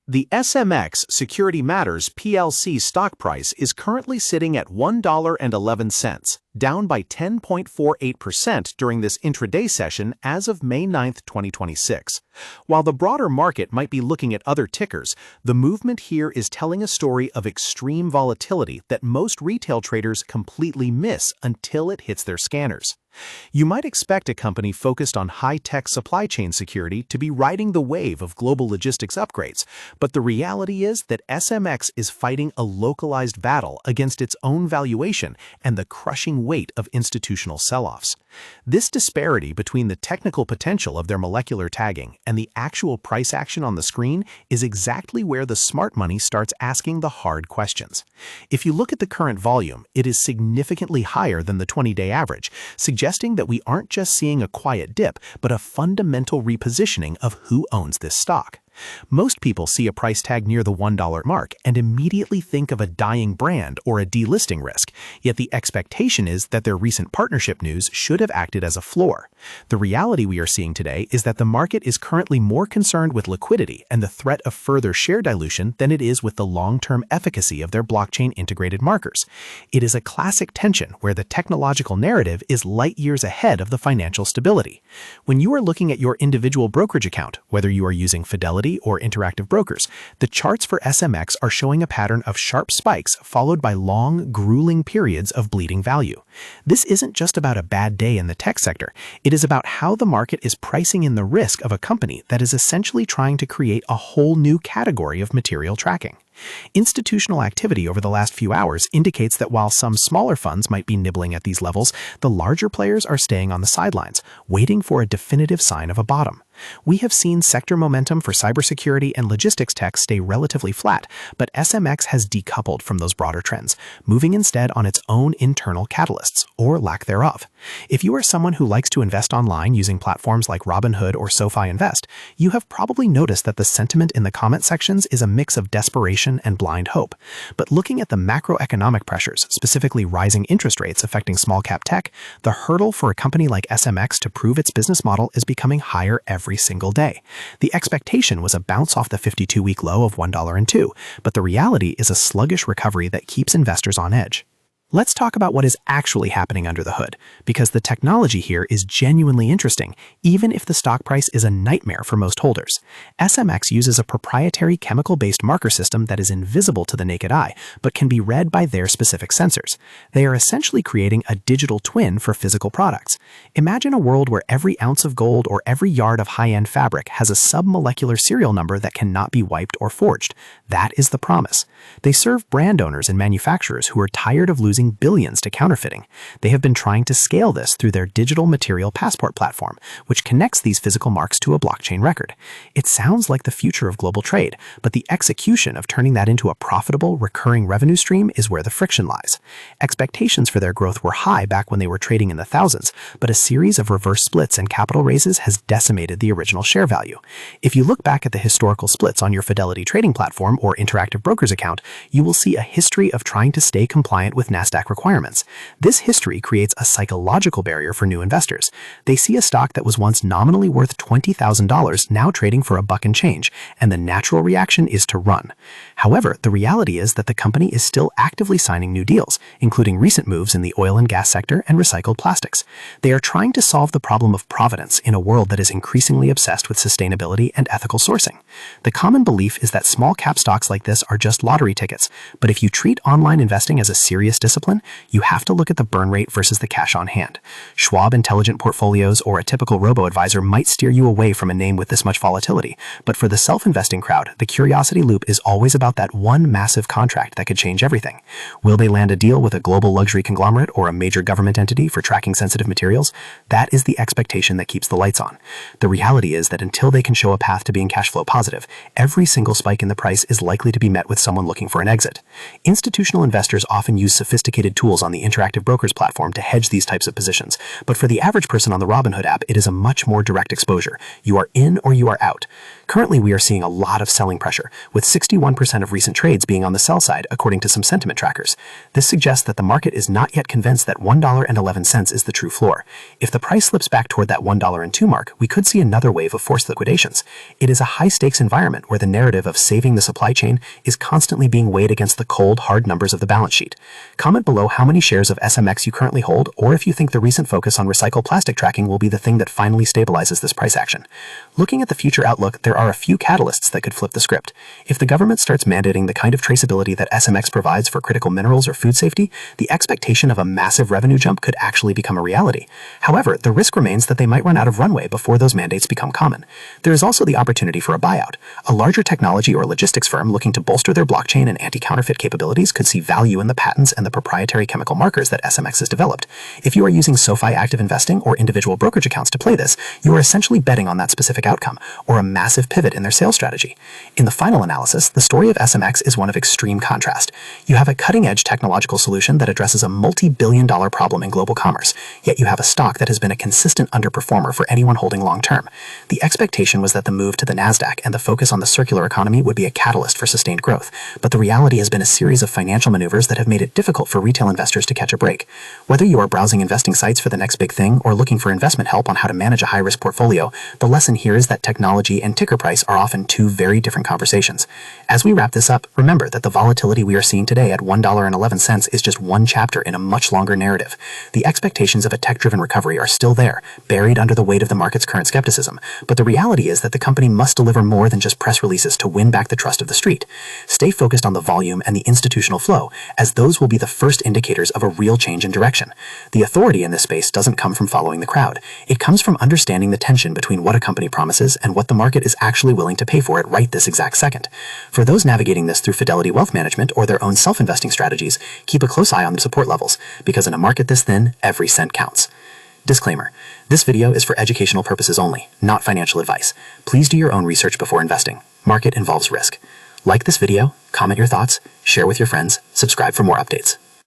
The SMX Security Matters PLC stock price is currently sitting at $1.11, down by 10.48% during this intraday session as of May 9, 2026. While the broader market might be looking at other tickers, the movement here is telling a story of extreme volatility that most retail traders completely miss until it hits their scanners. You might expect a company focused on high-tech supply chain security to be riding the wave of global logistics upgrades, but the reality is that SMX is fighting a localized battle against its own valuation and the crushing weight of institutional sell-offs. This disparity between the technical potential of their molecular tagging and the actual price action on the screen is exactly where the smart money starts asking the hard questions. If you look at the current volume, it is significantly higher than the 20-day average, suggesting that we aren't just seeing a quiet dip, but a fundamental repositioning of who owns this stock. Most people see a price tag near the $1 mark and immediately think of a dying brand or a delisting risk, yet the expectation is that their recent partnership news should have acted as a floor. The reality we are seeing today is that the market is currently more concerned with liquidity and the threat of further share dilution than it is with the long-term efficacy of their blockchain integrated markers. It is a classic tension where the technological narrative is light years ahead of the financial stability. When you are looking at your individual brokerage account, whether you are using Fidelity or Interactive Brokers, the charts for SMX are showing a pattern of sharp spikes followed by long, grueling periods of bleeding value. This isn't just about a bad day in the tech sector. It is about how the market is pricing in the risk of a company that is essentially trying to create a whole new category of material tracking. Institutional activity over the last few hours indicates that while some smaller funds might be nibbling at these levels, the larger players are staying on the sidelines, waiting for a definitive sign of a bottom. We have seen sector momentum for cybersecurity and logistics tech stay relatively flat, but SMX has decoupled from those broader trends, moving instead on its own internal catalysts, or lack thereof. If you are someone who likes to invest online using platforms like Robinhood or SoFi Invest, you have probably noticed that the sentiment in the comment sections is a mix of desperation and blind hope. But looking at the macroeconomic pressures, specifically rising interest rates affecting small-cap tech, the hurdle for a company like SMX to prove its business model is becoming higher every single day. The expectation was a bounce off the 52-week low of $1.02, but the reality is a sluggish recovery that keeps investors on edge. Let's talk about what is actually happening under the hood, because the technology here is genuinely interesting, even if the stock price is a nightmare for most holders. SMX uses a proprietary chemical-based marker system that is invisible to the naked eye, but can be read by their specific sensors. They are essentially creating a digital twin for physical products. Imagine a world where every ounce of gold or every yard of high-end fabric has a submolecular serial number that cannot be wiped or forged. That is the promise. They serve brand owners and manufacturers who are tired of losing billions to counterfeiting. They have been trying to scale this through their digital material passport platform, which connects these physical marks to a blockchain record. It sounds like the future of global trade, but the execution of turning that into a profitable, recurring revenue stream is where the friction lies. Expectations for their growth were high back when they were trading in the thousands, but a series of reverse splits and capital raises has decimated the original share value. If you look back at the historical splits on your Fidelity trading platform or Interactive Brokers account, you will see a history of trying to stay compliant with Nasdaq requirements. This history creates a psychological barrier for new investors. They see a stock that was once nominally worth $20,000 now trading for $1 and change, and the natural reaction is to run. However, the reality is that the company is still actively signing new deals, including recent moves in the oil and gas sector and recycled plastics. They are trying to solve the problem of provenance in a world that is increasingly obsessed with sustainability and ethical sourcing. The common belief is that small cap stocks like this are just lottery tickets, but if you treat online investing as a serious discipline, you have to look at the burn rate versus the cash on hand. Schwab Intelligent Portfolios or a typical robo-advisor might steer you away from a name with this much volatility, but for the self-investing crowd, the curiosity loop is always about that one massive contract that could change everything. Will they land a deal with a global luxury conglomerate or a major government entity for tracking sensitive materials? That is the expectation that keeps the lights on. The reality is that until they can show a path to being cash flow positive, every single spike in the price is likely to be met with someone looking for an exit. Institutional investors often use sophisticated sophisticated tools on the interactive brokers platform to hedge these types of positions, but for the average person on the Robinhood app, it is a much more direct exposure. You are in or you are out. Currently, we are seeing a lot of selling pressure, with 61% of recent trades being on the sell side, according to some sentiment trackers. This suggests that the market is not yet convinced that $1.11 is the true floor. If the price slips back toward that $1.02 mark, we could see another wave of forced liquidations. It is a high-stakes environment where the narrative of saving the supply chain is constantly being weighed against the cold, hard numbers of the balance sheet. Comment below how many shares of SMX you currently hold, or if you think the recent focus on recycled plastic tracking will be the thing that finally stabilizes this price action. Looking at the future outlook, there are a few catalysts that could flip the script. If the government starts mandating the kind of traceability that SMX provides for critical minerals or food safety, the expectation of a massive revenue jump could actually become a reality. However, the risk remains that they might run out of runway before those mandates become common. There is also the opportunity for a buyout. A larger technology or logistics firm looking to bolster their blockchain and anti-counterfeit capabilities could see value in the patents and the proprietary chemical markers that SMX has developed. If you are using SoFi Active Investing or individual brokerage accounts to play this, you are essentially betting on that specific outcome, or a massive pivot in their sales strategy. In the final analysis, the story of SMX is one of extreme contrast. You have a cutting-edge technological solution that addresses a multi-billion-dollar problem in global commerce, yet you have a stock that has been a consistent underperformer for anyone holding long-term. The expectation was that the move to the Nasdaq and the focus on the circular economy would be a catalyst for sustained growth, but the reality has been a series of financial maneuvers that have made it difficult for retail investors to catch a break. Whether you are browsing investing sites for the next big thing or looking for investment help on how to manage a high-risk portfolio, the lesson here is that technology and ticker price are often two very different conversations. As we wrap this up, remember that the volatility we are seeing today at $1.11 is just one chapter in a much longer narrative. The expectations of a tech-driven recovery are still there, buried under the weight of the market's current skepticism, but the reality is that the company must deliver more than just press releases to win back the trust of the street. Stay focused on the volume and the institutional flow, as those will be the first indicators of a real change in direction. The authority in this space doesn't come from following the crowd. It comes from understanding the tension between what a company promises and what the market is actually willing to pay for it right this exact second. For those navigating this through Fidelity Wealth Management or their own self-investing strategies, keep a close eye on the support levels, because in a market this thin, every cent counts. Disclaimer: this video is for educational purposes only, not financial advice. Please do your own research before investing. Market involves risk. Like this video, comment your thoughts, share with your friends, subscribe for more updates.